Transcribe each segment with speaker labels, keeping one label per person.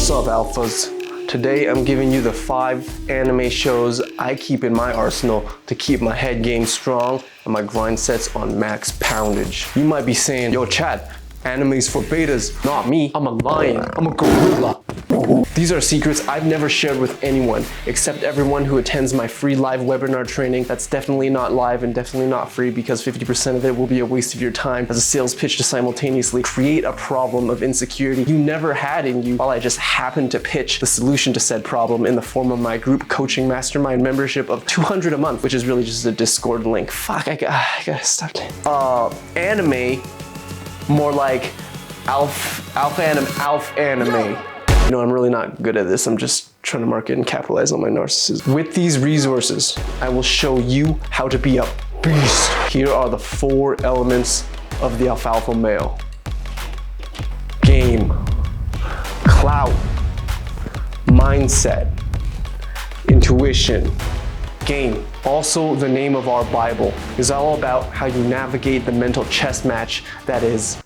Speaker 1: What's up, alphas? Today I'm giving you the 5 anime shows I keep in my arsenal to keep my head game strong and my grind sets on max poundage. You might be saying, yo Chad, anime's for betas. Not me, I'm a lion, I'm a gorilla. These are secrets I've never shared with anyone except everyone who attends my free live webinar training. That's definitely not live and definitely not free because 50% of it will be a waste of your time as a sales pitch to simultaneously create a problem of insecurity you never had in you while I just happened to pitch the solution to said problem in the form of my group coaching mastermind membership of $200 a month, which is really just a Discord link. Fuck, I gotta stop. Anime, more like alpha anime. You know, I'm really not good at this. I'm just trying to market and capitalize on my narcissism. With these resources, I will show you how to be a beast. Here are the 4 elements of the alfalfa male. Game, clout, mindset, intuition, game. Also, the name of our Bible is all about how you navigate the mental chess match that is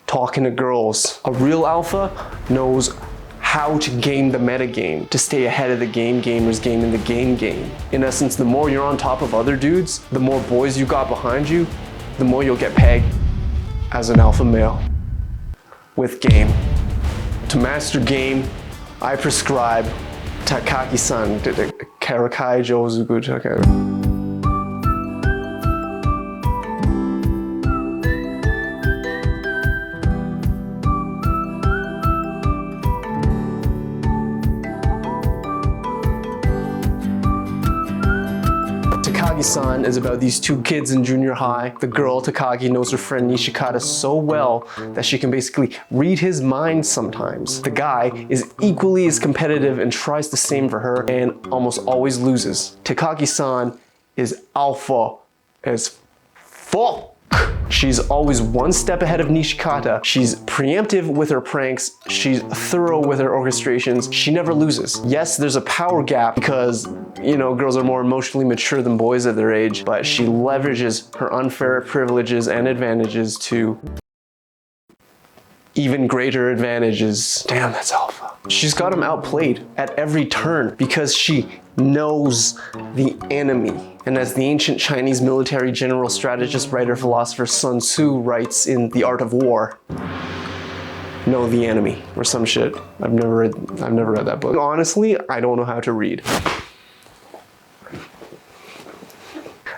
Speaker 1: talking to girls. A real alpha knows how to game the metagame, to stay ahead of the gamers game in the game. In essence, the more you're on top of other dudes, the more boys you got behind you, the more you'll get pegged as an alpha male with game. To master game, I prescribe Takagisan, Karakai Jozugu Takai. Takagisan is about these 2 kids in junior high. The girl, Takagi, knows her friend Nishikata so well that she can basically read his mind sometimes. The guy is equally as competitive and tries the same for her and almost always loses. Takagi-san is alpha as fuck. She's always 1 step ahead of Nishikata. She's preemptive with her pranks. She's thorough with her orchestrations. She never loses. Yes, there's a power gap because, you know, girls are more emotionally mature than boys at their age, but she leverages her unfair privileges and advantages to even greater advantages. Damn, that's alpha. She's got him outplayed at every turn because she knows the enemy. And as the ancient Chinese military general, strategist, writer, philosopher Sun Tzu writes in The Art of War, know the enemy, or some shit. I've never read that book. Honestly, I don't know how to read.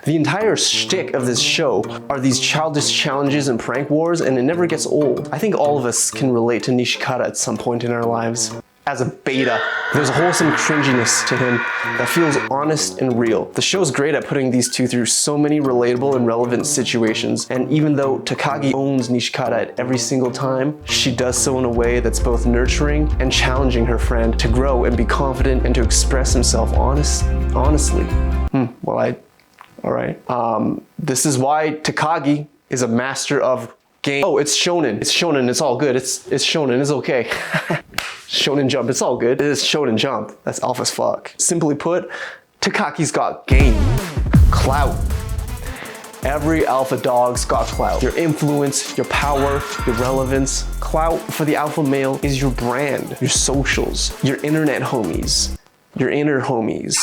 Speaker 1: The entire shtick of this show are these childish challenges and prank wars, and it never gets old. I think all of us can relate to Nishikata at some point in our lives. As a beta, there's a wholesome cringiness to him that feels honest and real. The show's great at putting these 2 through so many relatable and relevant situations, and even though Takagi owns Nishikata at every single time, she does so in a way that's both nurturing and challenging her friend to grow and be confident and to express himself honestly. Alright. This is why Takagi is a master of game. Oh, it's shonen. It's shonen, it's all good. It's shonen, it's okay. Shonen Jump, it's all good. It is Shonen Jump. That's alpha as fuck. Simply put, Takagi's got game, clout. Every alpha dog's got clout. Your influence, your power, your relevance. Clout for the alpha male is your brand, your socials, your internet homies, your inner homies.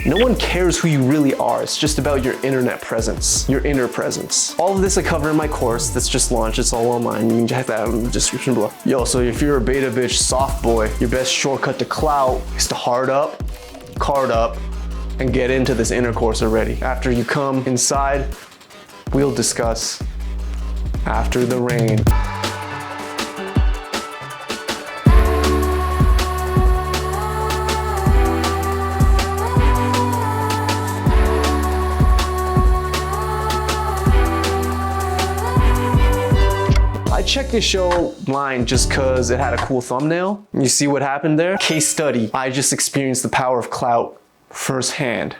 Speaker 1: No one cares who you really are. It's just about your internet presence, your inner presence. All of this I cover in my course that's just launched. It's all online. You can check that out in the description below. Yo, so if you're a beta bitch soft boy, your best shortcut to clout is to hard up, card up, and get into this intercourse already. After you come inside, we'll discuss after the rain. I checked this show blind just cause it had a cool thumbnail. You see what happened there? Case study. I just experienced the power of clout firsthand.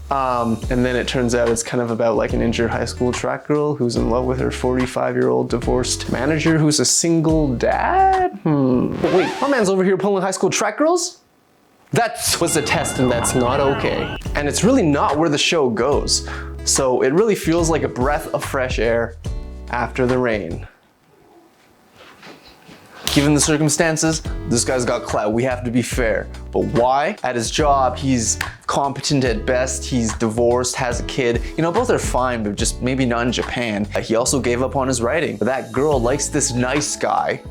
Speaker 1: And then it turns out it's kind of about like an injured high school track girl who's in love with her 45-year-old divorced manager who's a single dad? But wait, my man's over here pulling high school track girls? That was a test and that's not okay. And it's really not where the show goes. So it really feels like a breath of fresh air after the rain. Given the circumstances, this guy's got clout. We have to be fair. But why? At his job, he's competent at best. He's divorced, has a kid. You know, both are fine, but just maybe not in Japan. He also gave up on his writing. But that girl likes this nice guy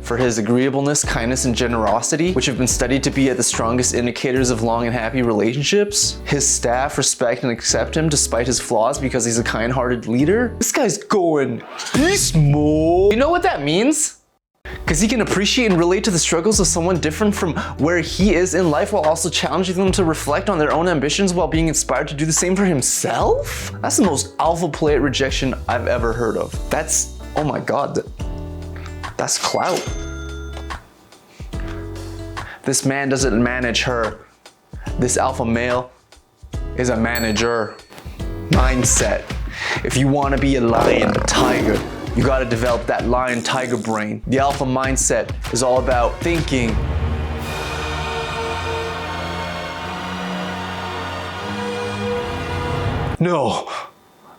Speaker 1: for his agreeableness, kindness, and generosity, which have been studied to be at the strongest indicators of long and happy relationships. His staff respect and accept him despite his flaws because he's a kind-hearted leader. This guy's going beast mode. You know what that means? Because he can appreciate and relate to the struggles of someone different from where he is in life while also challenging them to reflect on their own ambitions while being inspired to do the same for himself? That's the most alpha play at rejection I've ever heard of. That's, oh my God, that's clout. This man doesn't manage her. This alpha male is a manager. Mindset. If you want to be a lion, a tiger, you got to develop that lion tiger brain. The alpha mindset is all about thinking. No,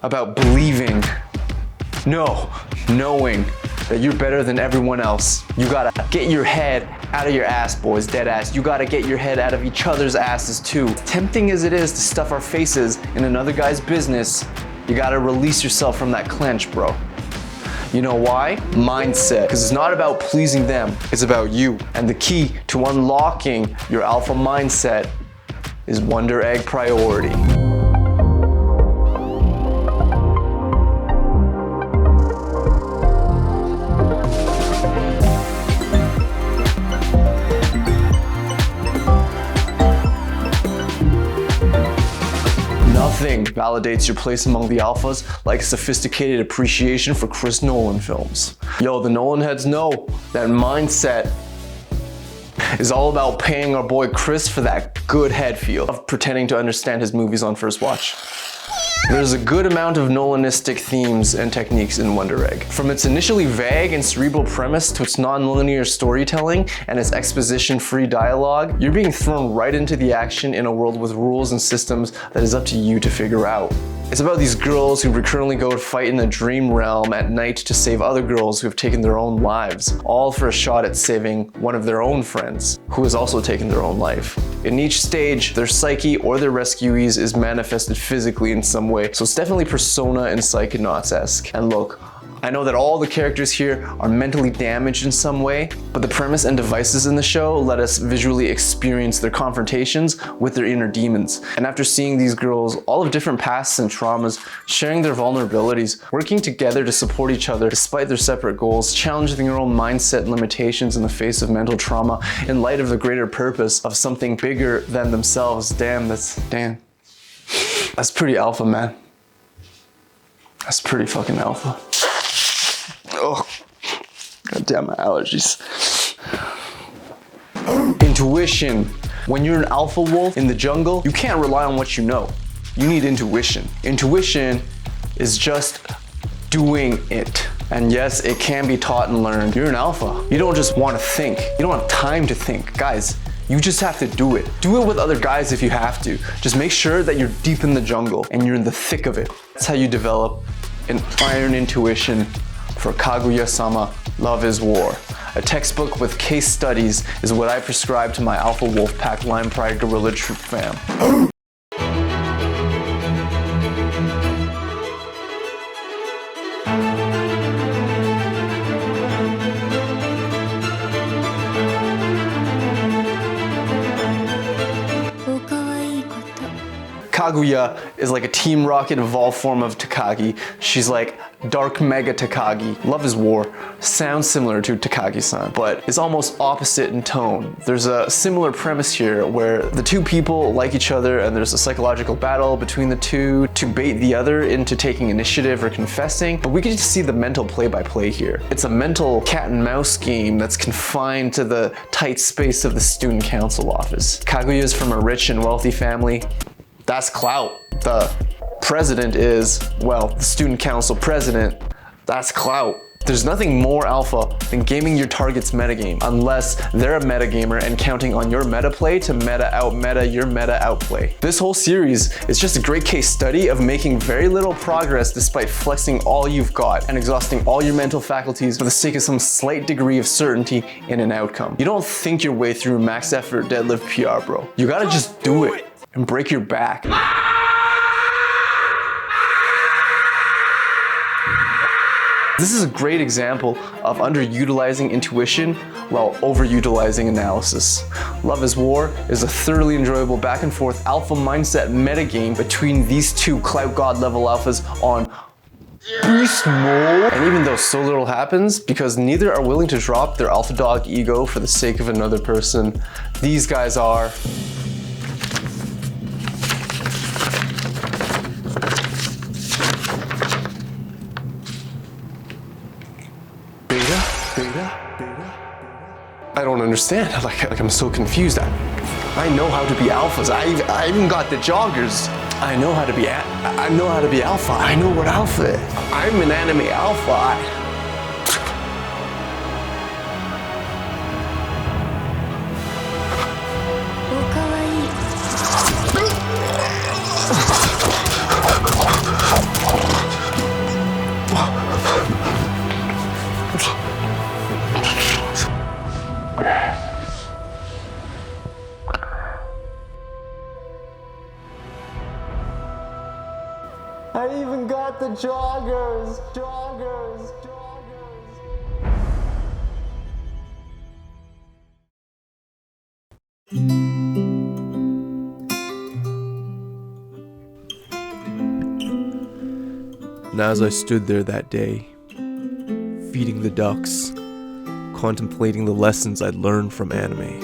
Speaker 1: about believing. No, knowing that you're better than everyone else. You gotta get your head out of your ass, boys, dead ass. You gotta get your head out of each other's asses too. Tempting as it is to stuff our faces in another guy's business, you gotta release yourself from that clench, bro. You know why? Mindset. Because it's not about pleasing them, it's about you. And the key to unlocking your alpha mindset is Wonder Egg priority. Nothing validates your place among the alphas like sophisticated appreciation for Chris Nolan films. Yo, the Nolan heads know that mindset is all about paying our boy Chris for that good head feel of pretending to understand his movies on first watch. There's a good amount of Nolanistic themes and techniques in Wonder Egg. From its initially vague and cerebral premise to its non-linear storytelling and its exposition-free dialogue, you're being thrown right into the action in a world with rules and systems that is up to you to figure out. It's about these girls who recurrently go to fight in the dream realm at night to save other girls who have taken their own lives, all for a shot at saving one of their own friends, who has also taken their own life. In each stage, their psyche or their rescuees is manifested physically in some way, so it's definitely Persona and Psychonauts-esque. And look, I know that all the characters here are mentally damaged in some way, but the premise and devices in the show let us visually experience their confrontations with their inner demons. And after seeing these girls, all of different pasts and traumas, sharing their vulnerabilities, working together to support each other despite their separate goals, challenging their own mindset and limitations in the face of mental trauma in light of the greater purpose of something bigger than themselves, that's pretty alpha, man. That's pretty fucking alpha. Oh, goddamn my allergies. Intuition. When you're an alpha wolf in the jungle, you can't rely on what you know. You need intuition. Intuition is just doing it. And yes, it can be taught and learned. You're an alpha. You don't just want to think. You don't have time to think. Guys, you just have to do it. Do it with other guys if you have to. Just make sure that you're deep in the jungle and you're in the thick of it. That's how you develop an iron intuition for Kaguya-sama, Love is War. A textbook with case studies is what I prescribe to my Alpha Wolf Pack Lion Pride Gorilla Troop fam. Kaguya is like a Team Rocket evolved form of Takagi. She's like Dark Mega Takagi. Love is War sounds similar to Takagi-san, but is almost opposite in tone. There's a similar premise here where the two people like each other and there's a psychological battle between the two to bait the other into taking initiative or confessing, but we get to see the mental play-by-play here. It's a mental cat and mouse game that's confined to the tight space of the student council office. Kaguya is from a rich and wealthy family. That's clout. The president is, well, the student council president. That's clout. There's nothing more alpha than gaming your target's metagame, unless they're a metagamer and counting on your meta play to meta your meta outplay. This whole series is just a great case study of making very little progress despite flexing all you've got and exhausting all your mental faculties for the sake of some slight degree of certainty in an outcome. You don't think your way through max effort deadlift PR, bro. You gotta just do it and break your back. This is a great example of underutilizing intuition while overutilizing analysis. Love is War is a thoroughly enjoyable back and forth alpha mindset metagame between these two clout god level alphas on beast mode. And even though so little happens, because neither are willing to drop their alpha dog ego for the sake of another person, these guys are I don't understand. Like I'm so confused. I know how to be alphas. I even got the joggers. I know how to be alpha. I know what alpha is. I'm an anime alpha. I even got the joggers. And as I stood there that day, feeding the ducks, contemplating the lessons I'd learned from anime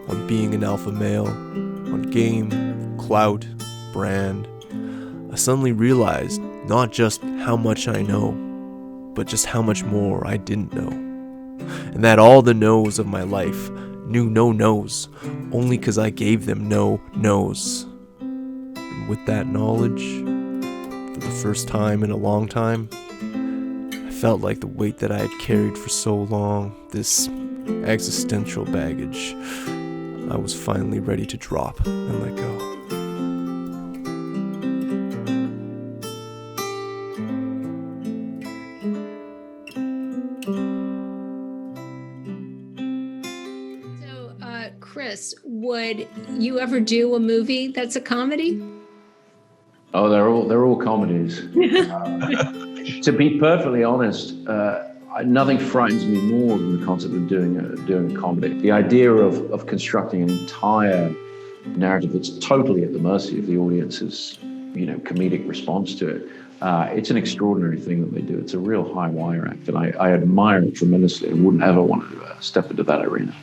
Speaker 1: on being an alpha male, on game, clout, brand, I suddenly realized not just how much I know, but just how much more I didn't know. And that all the no's of my life knew no no's, only because I gave them no no's. And with that knowledge, for the first time in a long time, I felt like the weight that I had carried for so long, this existential baggage, I was finally ready to drop and let go.
Speaker 2: Chris, would you ever do a movie that's a comedy?
Speaker 3: Oh, they're all comedies. To be perfectly honest, nothing frightens me more than the concept of doing a comedy. The idea of constructing an entire narrative that's totally at the mercy of the audience's, comedic response to it. It's an extraordinary thing that they do. It's a real high wire act, and I admire it tremendously. I wouldn't ever want to step into that arena.